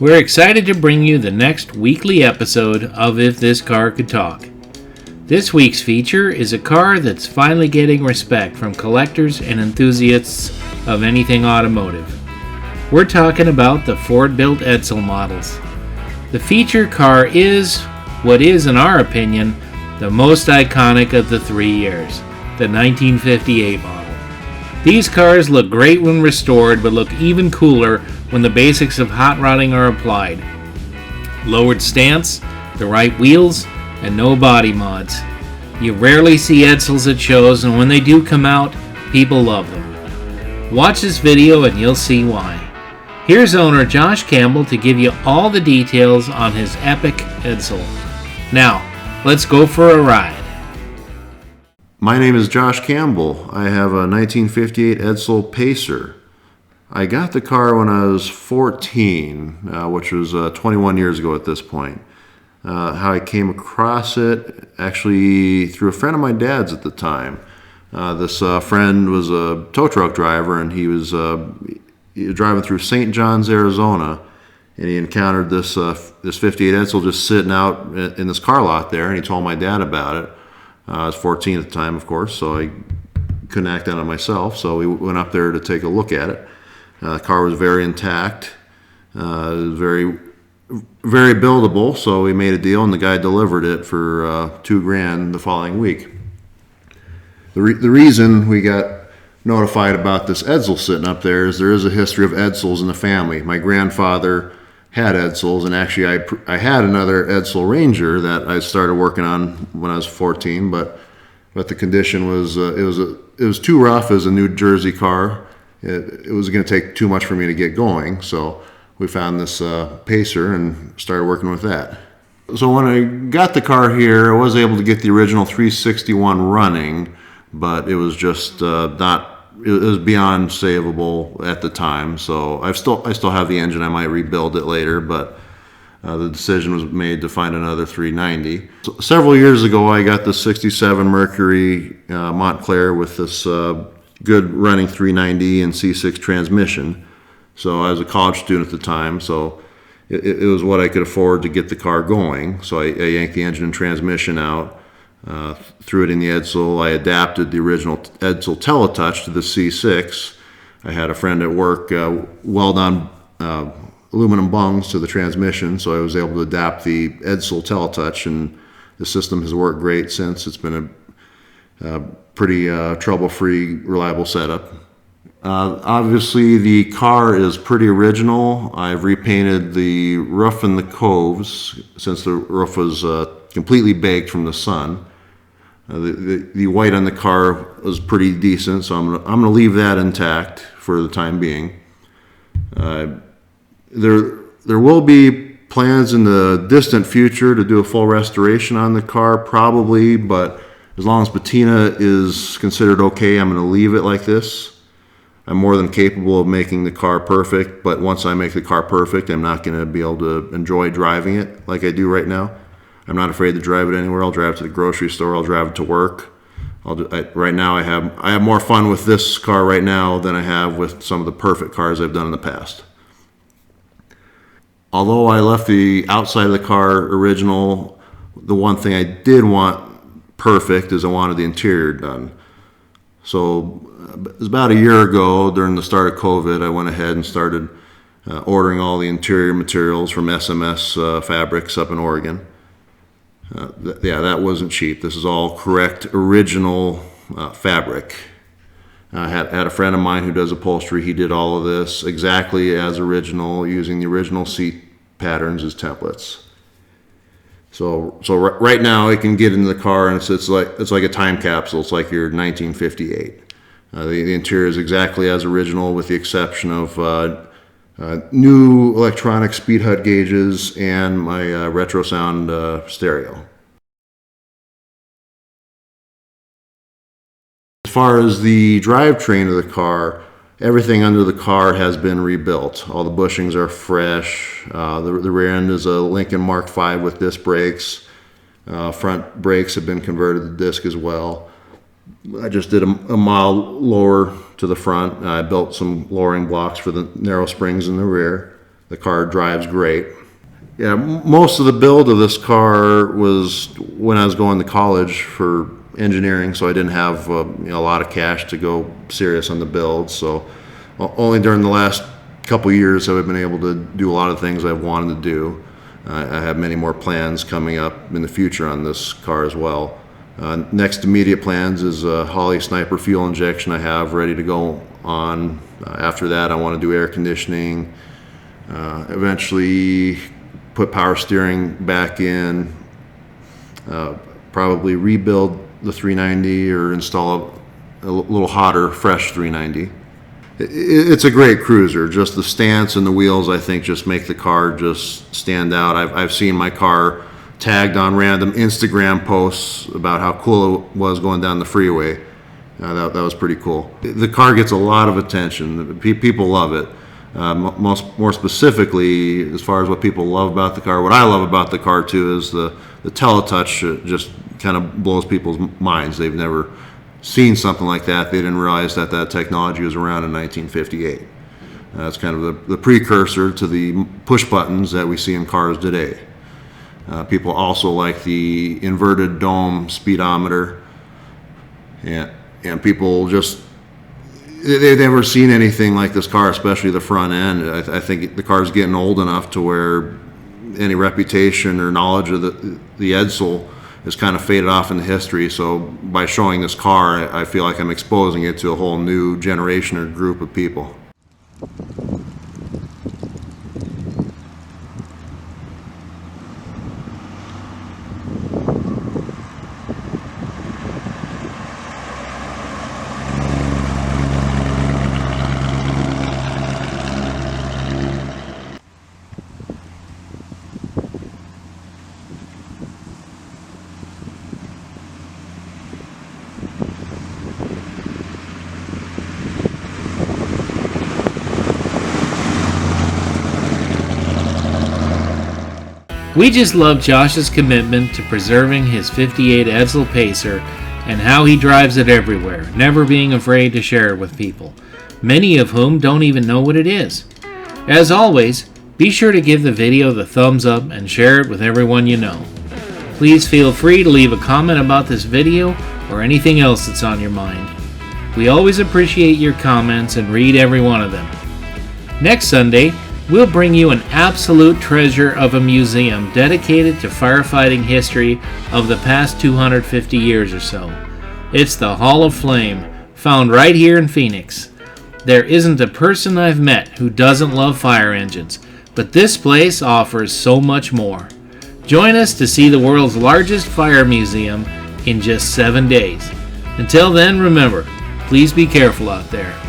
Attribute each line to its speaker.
Speaker 1: We're excited to bring you the next weekly episode of If This Car Could Talk. This week's feature is a car that's finally getting respect from collectors and enthusiasts of anything automotive. We're talking about the Ford-built Edsel models. The feature car is, what is in our opinion, the most iconic of the 3 years, the 1958 model. These cars look great when restored, but look even cooler when the basics of hot rodding are applied. Lowered stance, the right wheels, and no body mods. You rarely see Edsels at shows, and when they do come out, people love them. Watch this video and you'll see why. Here's owner Josh Campbell to give you all the details on his epic Edsel. Now, let's go for a ride.
Speaker 2: My name is Josh Campbell. I have a 1958 Edsel Pacer. I got the car when I was 14, which was 21 years ago at this point. How I came across it, actually through a friend of my dad's at the time. This friend was a tow truck driver, and he was driving through St. John's, Arizona, and he encountered this 58 Edsel just sitting out in this car lot there, and he told my dad about it. I was 14 at the time, of course, so I couldn't act on it myself, so we went up there to take a look at it. The car was very intact, it was very buildable, so we made a deal, and the guy delivered it for $2,000 the following week. The reason we got notified about this Edsel sitting up there is there is a history of Edsels in the family. My grandfather had Edsels, and actually I had another Edsel Ranger that I started working on when I was 14, but the condition was it was too rough as a New Jersey car. It was going to take too much for me to get going, so we found this Pacer and started working with that. So when I got the car here, I was able to get the original 361 running, but it was just not. It was beyond savable at the time, so I still have the engine. I might rebuild it later, but the decision was made to find another 390. So several years ago, I got the 67 Mercury Montclair with this good running 390 and C6 transmission. So I was a college student at the time, so it was what I could afford to get the car going. So I yanked the engine and transmission out. Threw it in the Edsel. I adapted the original Edsel Teletouch to the C6. I had a friend at work weld on aluminum bungs to the transmission, so I was able to adapt the Edsel Teletouch, and the system has worked great since. It's been a pretty trouble-free, reliable setup. Obviously, the car is pretty original. I've repainted the roof and the coves since the roof was completely baked from the sun. The white on the car was pretty decent, so I'm going to leave that intact for the time being. There will be plans in the distant future to do a full restoration on the car, probably, but as long as patina is considered okay, I'm going to leave it like this. I'm more than capable of making the car perfect, but once I make the car perfect, I'm not going to be able to enjoy driving it like I do right now. I'm not afraid to drive it anywhere. I'll drive it to the grocery store. I'll drive it to work. Right now, I have more fun with this car right now than I have with some of the perfect cars I've done in the past. Although I left the outside of the car original, the one thing I did want perfect is I wanted the interior done. So it was about a year ago, during the start of COVID, I went ahead and started ordering all the interior materials from SMS Fabrics up in Oregon. That wasn't cheap. This is all correct original fabric. I had a friend of mine who does upholstery. He did all of this exactly as original, using the original seat patterns as templates. So right now I can get into the car, and it's like a time capsule. It's like your 1958. The interior is exactly as original, with the exception of new electronic speed hut gauges and my retro sound stereo. As far as the drivetrain of the car, everything under the car has been rebuilt. All the bushings are fresh. The rear end is a Lincoln Mark V with disc brakes. Front brakes have been converted to disc as well. I just did a mild lower to the front. I built some lowering blocks for the narrow springs in the rear. The car drives great. Yeah, most of the build of this car was when I was going to college for engineering, so I didn't have a lot of cash to go serious on the build. So only during the last couple years have I been able to do a lot of things I've wanted to do. I have many more plans coming up in the future on this car as well. Next immediate plans is a Holley Sniper fuel injection I have ready to go on. After that, I want to do air conditioning, eventually put power steering back in, probably rebuild the 390 or install a little hotter, fresh 390. It's a great cruiser. Just the stance and the wheels, I think, just make the car just stand out. I've seen my car tagged on random Instagram posts about how cool it was going down the freeway. That was pretty cool. The car gets a lot of attention. People love it. More specifically, as far as what people love about the car, what I love about the car too is the teletouch. Just kind of blows people's minds. They've never seen something like that. They didn't realize that technology was around in 1958. That's kind of the precursor to the push buttons that we see in cars today. People also like the inverted dome speedometer, and people just, they've never seen anything like this car, especially the front end. I think the car's getting old enough to where any reputation or knowledge of the Edsel has kind of faded off into history. So by showing this car, I feel like I'm exposing it to a whole new generation or group of people.
Speaker 1: We just love Josh's commitment to preserving his 58 Edsel Pacer and how he drives it everywhere, never being afraid to share it with people, many of whom don't even know what it is. As always, be sure to give the video the thumbs up and share it with everyone you know. Please feel free to leave a comment about this video or anything else that's on your mind. We always appreciate your comments and read every one of them. Next Sunday, we'll bring you an absolute treasure of a museum dedicated to firefighting history of the past 250 years or so. It's the Hall of Flame, found right here in Phoenix. There isn't a person I've met who doesn't love fire engines, but this place offers so much more. Join us to see the world's largest fire museum in just 7 days. Until then, remember, please be careful out there.